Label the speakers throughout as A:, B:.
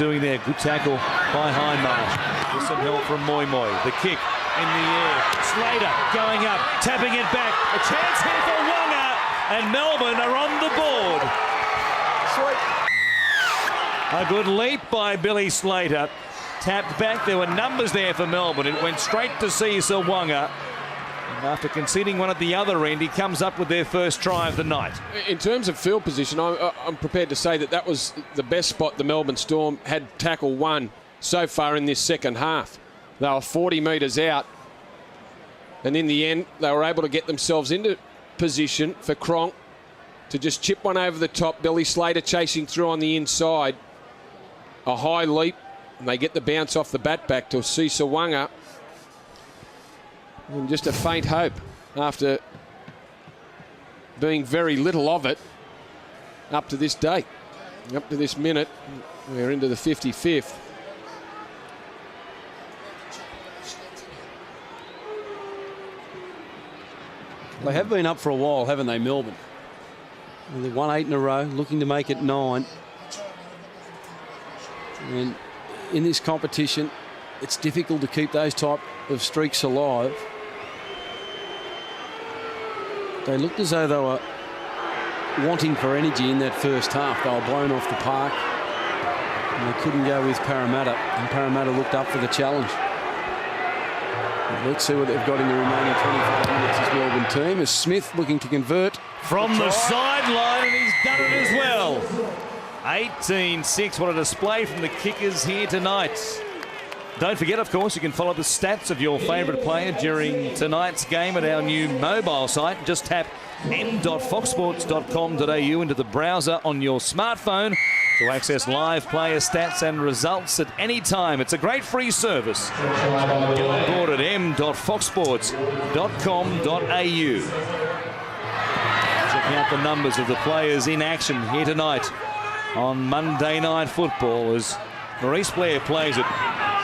A: doing there. Good tackle by Hindmarsh. With some help from Moi. The kick in the air. Slater going up, tapping it back. A chance here for Wonga, and Melbourne are on the board. Sweet. A good leap by Billy Slater. Tapped back. There were numbers there for Melbourne. It went straight to Cesar Wonga. And after conceding one at the other end, he comes up with their first try of the night.
B: In terms of field position, I'm prepared to say that was the best spot the Melbourne Storm had tackle one so far in this second half. They were 40 metres out, and in the end, they were able to get themselves into position for Cronk to just chip one over the top. Billy Slater chasing through on the inside. A high leap, and they get the bounce off the bat back to Cesar Wonga. And just a faint hope after being very little of it up to this date. Up to this minute, we're into the 55th.
C: They have been up for a while, haven't they, Melbourne? They've won 8 in a row, looking to make it 9. And in this competition, it's difficult to keep those type of streaks alive. They looked as though they were wanting for energy in that first half. They were blown off the park, and they couldn't go with Parramatta, and Parramatta looked up for the challenge. Let's see what they've got in the remaining 25 minutes as Melbourne team. As Smith looking to convert.
A: From the sideline, and he's done it as well. 18-6. What a display from the kickers here tonight. Don't forget, of course, you can follow the stats of your favourite player during tonight's game at our new mobile site. Just tap m.foxsports.com.au into the browser on your smartphone to access live player stats and results at any time. It's a great free service. Get on board at m.foxsports.com.au. Checking out the numbers of the players in action here tonight on Monday Night Football as Maurice Blair plays it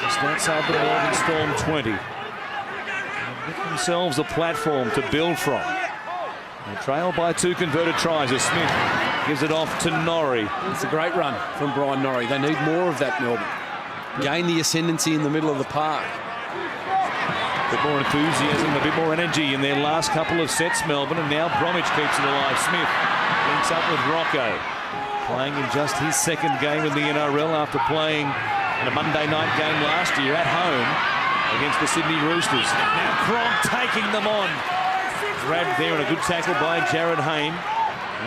A: just outside the Melbourne Storm 20. Get themselves a platform to build from. They trail by 2 converted tries as Smith gives it off to Norrie.
C: It's a great run from Brian Norrie. They need more of that, Melbourne. Gain the ascendancy in the middle of the park.
A: A bit more enthusiasm, a bit more energy in their last couple of sets, Melbourne, and now Bromwich keeps it alive. Smith links up with Rocco, playing in just his second game in the NRL after playing in a Monday night game last year at home against the Sydney Roosters. Now Cronk taking them on. Grabbed there and a good tackle by Jared Hayne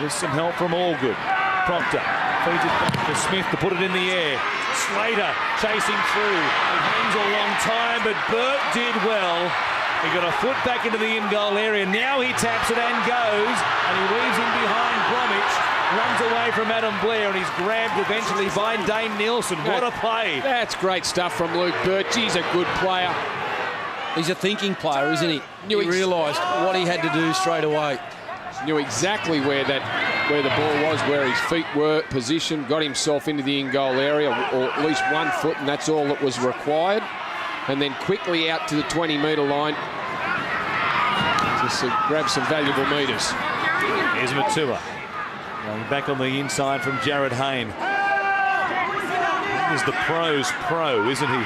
A: with some help from Allgood. Proctor feeds it back to Smith to put it in the air. Slater chasing through. It hangs a long time, but Burt did well. He got a foot back into the in-goal area. Now he taps it and goes, and he weaves in behind Bromwich. Runs away from Adam Blair, and he's grabbed eventually by Dane Nielsen. What a play.
B: That's great stuff from Luke Burt. He's a good player.
C: He's a thinking player, isn't he? He realised what he had to do straight away.
B: Knew exactly where the ball was, where his feet were positioned, got himself into the in-goal area, or at least 1 foot, and that's all that was required. And then quickly out to the 20-metre line to grab some valuable metres.
A: Here's Matua. Going back on the inside from Jared Hayne. He's the pro's pro, isn't he,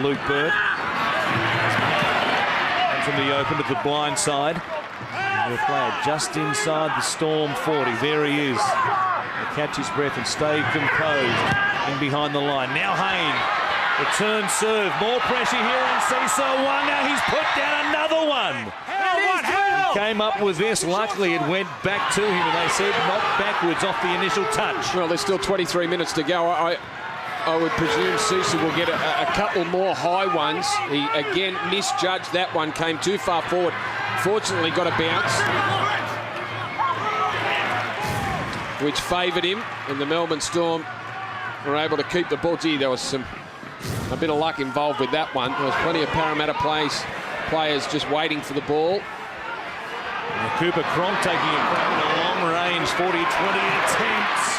A: Luke Burt? And from the open to the blind side. They'll play it just inside the Storm 40. There he is. He'll catch his breath and stay composed in behind the line. Now Hayne. Return serve. More pressure here on Cesar Wonga. He's put down another one. He came up with this. Luckily, it went back to him, and they said knocked backwards off the initial touch.
B: Well, there's still 23 minutes to go. I would presume Cesar will get a couple more high ones. He, again, misjudged that one. Came too far forward. Fortunately, got a bounce, which favoured him, and the Melbourne Storm were able to keep the ball. Gee, there was a bit of luck involved with that one. There was plenty of Parramatta players just waiting for the ball.
A: And Cooper Cronk taking it back in a long-range 40-20 attempts.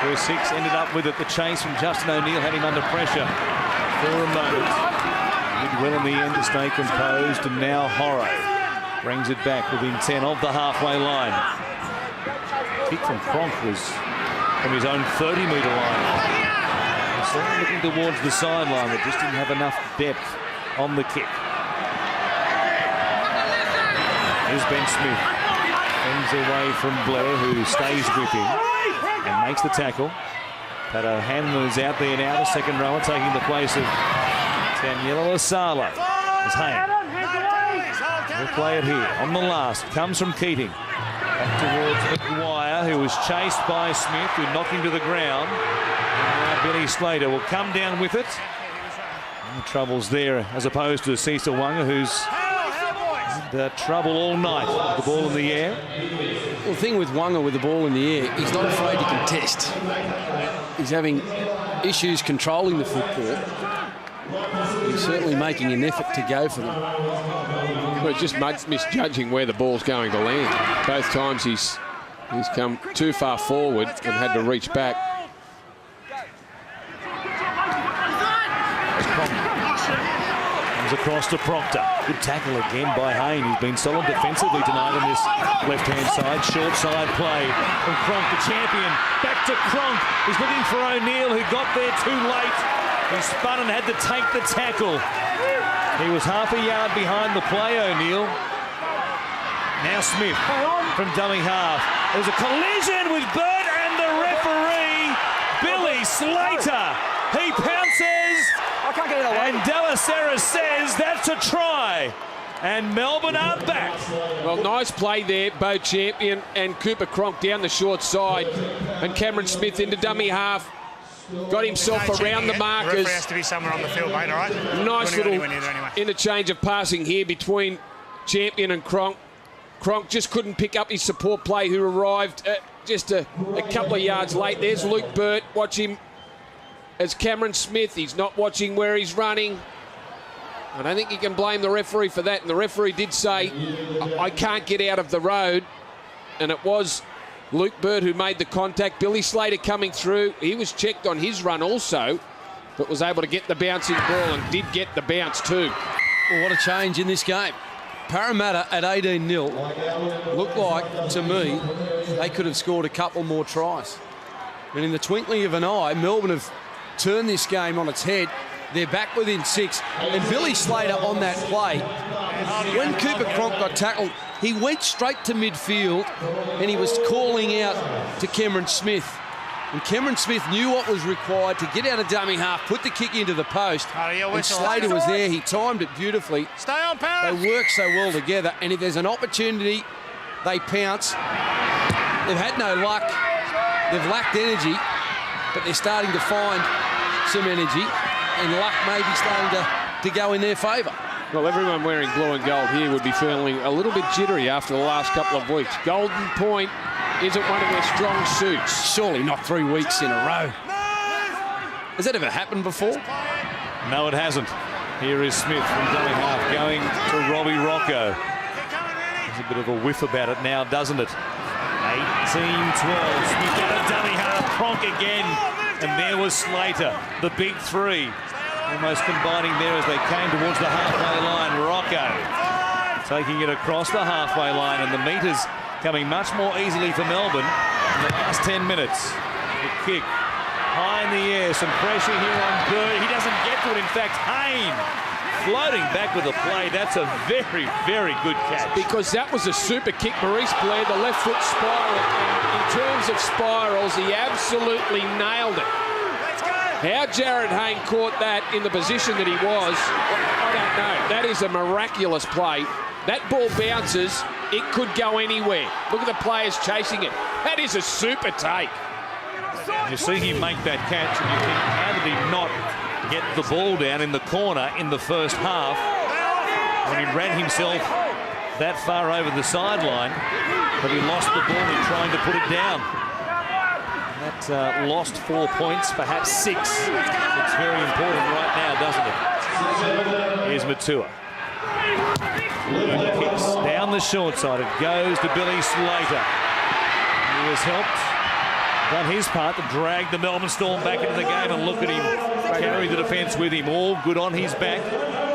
A: First 6 ended up with it. The chase from Justin O'Neill had him under pressure for a moment. Did well in the end to stay composed, and now Horro brings it back within 10 of the halfway line. Kick from Cronk was from his own 30-metre line. nicely, looking towards the sideline, but just didn't have enough depth on the kick. Here's Ben Smith. Ends away from Blair, who stays with him and makes the tackle. Pato Hanlon is out there now, the second rower, taking the place of Daniela Lasala. It's Hayne. We'll play it here on the last. Comes from Keating. Back towards McGuire, who was chased by Smith, who knocked him to the ground. And now Billy Slater will come down with it. No troubles there, as opposed to Cecil Wanga, who's had trouble all night with the ball in the air.
C: Well, the thing with Wanga with the ball in the air, he's not afraid to contest. He's having issues controlling the football. He's certainly making an effort to go for them.
B: Well, just misjudging where the ball's going to land. Both times he's come too far forward and had to reach back.
A: Comes across to Proctor. Good tackle again by Hayne. He's been solid defensively tonight on this left-hand side. Short side play from Cronk, the champion. Back to Cronk. He's looking for O'Neill, who got there too late. He spun and had to take the tackle. He was half a yard behind the play, O'Neill. Now Smith from dummy half. There's a collision with Burt and the referee, Billy Slater. He pounces.
D: I can't get it away.
A: And Dallasera says that's a try. And Melbourne are back.
B: Well, nice play there, Bo Champion and Cooper Cronk down the short side. And Cameron Smith into dummy half. Got himself around the markers.
D: Referee has to be somewhere on the field, mate, all right?
B: Nice little interchange of passing here between Champion and Cronk. Cronk just couldn't pick up his support play, who arrived just a couple of yards late. There's Luke Burt. Watch him as Cameron Smith. He's not watching where he's running. I don't think you can blame the referee for that. And the referee did say, I can't get out of the road. And it was Luke Burt who made the contact. Billy Slater coming through. He was checked on his run also, but was able to get the bouncing ball and did get the bounce too.
C: Well, what a change in this game. Parramatta at 18-0 looked like, to me, they could have scored a couple more tries. And in the twinkling of an eye, Melbourne have turned this game on its head. They're back within 6. And Billy Slater on that play, when Cooper Cronk got tackled, he went straight to midfield and he was calling out to Cameron Smith. And Cameron Smith knew what was required to get out of dummy half, put the kick into the post. And Slater was there. He timed it beautifully.
D: Stay on, Parrot.
C: They work so well together. And if there's an opportunity, they pounce. They've had no luck. They've lacked energy, but they're starting to find some energy. And luck may be starting to go in their favour.
B: Well, everyone wearing blue and gold here would be feeling a little bit jittery after the last couple of weeks. Golden Point isn't one of their strong suits.
C: Surely not 3 weeks in a row. Has that ever happened before?
A: No, it hasn't. Here is Smith from dummy half going to Robbie Rocco. There's a bit of a whiff about it now, doesn't it? 18-12. Smith out of dummy half. Cronk again. And there was Slater, the big three. Almost combining there as they came towards the halfway line. Rocco taking it across the halfway line, and the meters coming much more easily for Melbourne in the last 10 minutes. The kick high in the air, some pressure here on Bird. He doesn't get to it. In fact, Hayne floating back with the play. That's a very, very good catch.
B: Because that was a super kick. Maurice Blair, the left foot spiral. And in terms of spirals, he absolutely nailed it. How Jared Hayne caught that in the position that he was, I don't know. That is a miraculous play. That ball bounces. It could go anywhere. Look at the players chasing it. That is a super take.
A: You see him make that catch, and you think, how did he not get the ball down in the corner in the first half when he ran himself that far over the sideline, but he lost the ball in trying to put it down. That lost 4 points, perhaps 6. It's very important right now, doesn't it? Here's Matua. Kicks down the short side. It goes to Billy Slater. He was helped, done his part to drag the Melbourne Storm back into the game, and look at him carry the defence with him. All good on his back.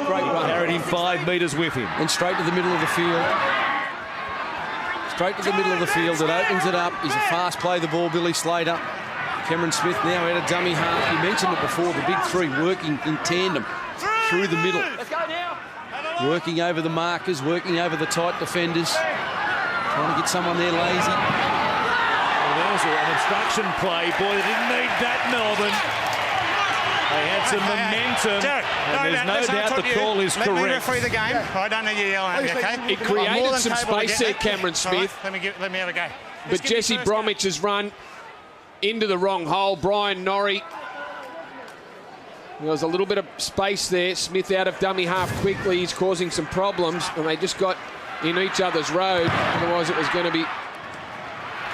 C: Great run.
A: Carried him 5 metres with him.
C: And straight to the middle of the field. Straight to the middle of the field. It opens it up. He's a fast play the ball, Billy Slater. Cameron Smith now out of dummy half. You mentioned it before, the big three working in tandem through the middle. Working over the markers, working over the tight defenders. Trying to get someone there lazy.
A: Well, there's an obstruction play. Boy, they didn't need that, Melbourne. They had some momentum,
D: Derek,
A: and there's no doubt the call is correct.
D: Let me referee the game. I don't need you yelling at me, okay?
B: It created some space there, Cameron Smith.
D: Right, let me have a go.
B: But Jesse Bromwich has run into the wrong hole. Brian Norrie. There was a little bit of space there. Smith out of dummy half quickly. He's causing some problems, and they just got in each other's road. Otherwise, it was going to be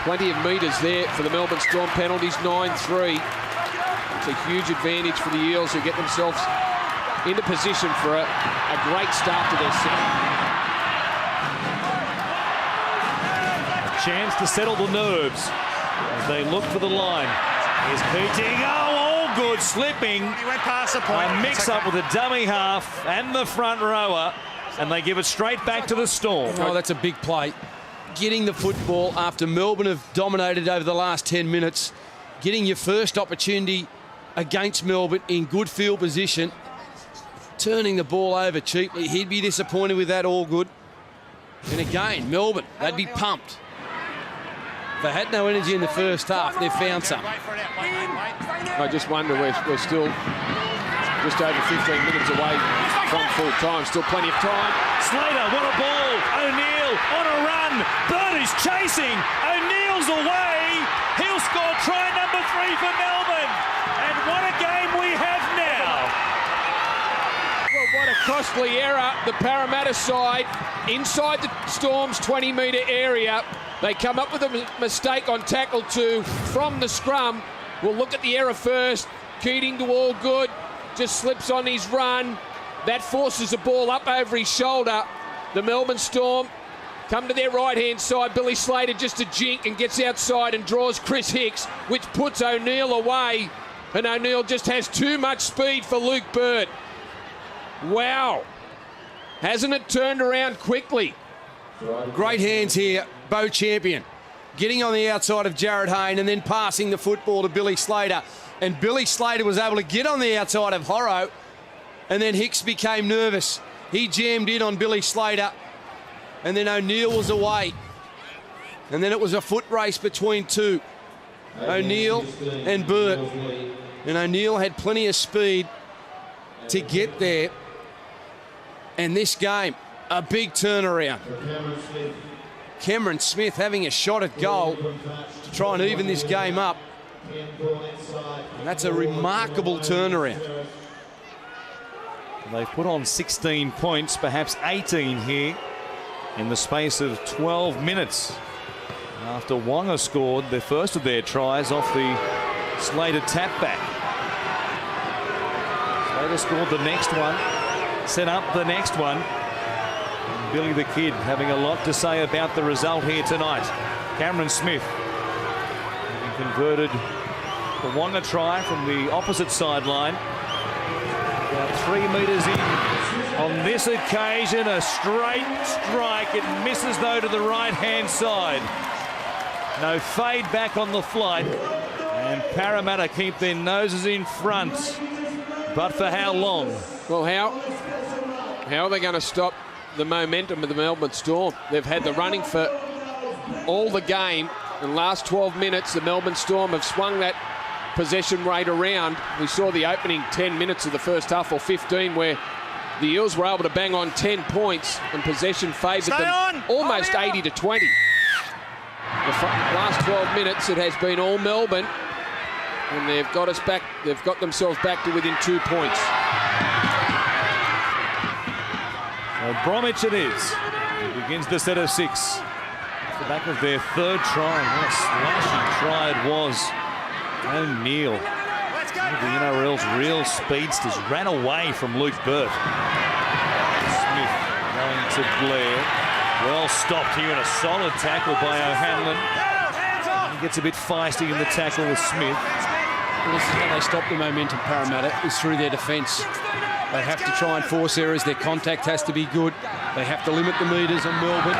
B: plenty of metres there for the Melbourne Storm. Penalties 9-3. It's a huge advantage for the Eels, who get themselves into position for a great start to their set.
A: Chance to settle the nerves as they look for the line. Here's Keating. Oh, all good. Slipping.
D: He went past the point.
A: A mix-up with the dummy half and the front rower, and they give it straight back to the Storm.
C: Oh, that's a big play. Getting the football after Melbourne have dominated over the last 10 minutes. Getting your first opportunity against Melbourne in good field position. Turning the ball over cheaply. He'd be disappointed with that, all good. And again, Melbourne, they'd be pumped. They had no energy in the first half. They've found some.
B: I just wonder, we're still just over 15 minutes away from full time. Still plenty of time.
A: Slater, what a ball. O'Neill on a run. Bird is chasing. O'Neill's away. He'll score try number 3 for Melbourne. And what a game we have now.
B: Well, what a costly error. The Parramatta side inside the Storm's 20-metre area. They come up with a mistake on tackle 2 from the scrum. We'll look at the error first. Keating to all good. Just slips on his run. That forces the ball up over his shoulder. The Melbourne Storm come to their right-hand side. Billy Slater just a jink and gets outside and draws Chris Hicks, which puts O'Neill away. And O'Neill just has too much speed for Luke Bird. Wow. Hasn't it turned around quickly?
C: Great hands here, Bo Champion. Getting on the outside of Jared Hayne and then passing the football to Billy Slater. And Billy Slater was able to get on the outside of Horrow, and then Hicks became nervous. He jammed in on Billy Slater, and then O'Neill was away. And then it was a foot race between two, O'Neill and Burt. And O'Neill had plenty of speed to get there. And this game, a big turnaround. Cameron Smith having a shot at goal to try and even this game up. And that's a remarkable turnaround.
A: They've put on 16 points, perhaps 18 here in the space of 12 minutes. After Wonga scored their first of their tries off the Slater tap back. Slater scored the next one, set up the next one. And Billy the Kid having a lot to say about the result here tonight. Cameron Smith having converted the Wonga try from the opposite sideline. About 3 metres in. On this occasion, a straight strike. It misses, though, to the right-hand side. No fade back on the flight. And Parramatta keep their noses in front. But for how long?
B: Well, how are they going to stop the momentum of the Melbourne Storm? They've had the running for all the game. In the last 12 minutes, the Melbourne Storm have swung that possession rate around. We saw the opening 10 minutes of the first half, or 15, where the Eels were able to bang on 10 points and possession favoured them almost 80 to 20. The last 12 minutes, it has been all Melbourne, and they've got us back. They've got themselves back to within 2 points.
A: So Bromwich it is. It begins the set of 6. Off the back of their third try. What a slashing try it was. O'Neill, one of the NRL's real speedsters, ran away from Luke Burt. Smith going to Blair. Well stopped here, and a solid tackle by O'Hanlon. He gets a bit feisty in the tackle with Smith.
C: Well, this is how they stop the momentum, Parramatta, is through their defence. They have to try and force errors. Their contact has to be good. They have to limit the metres on Melbourne.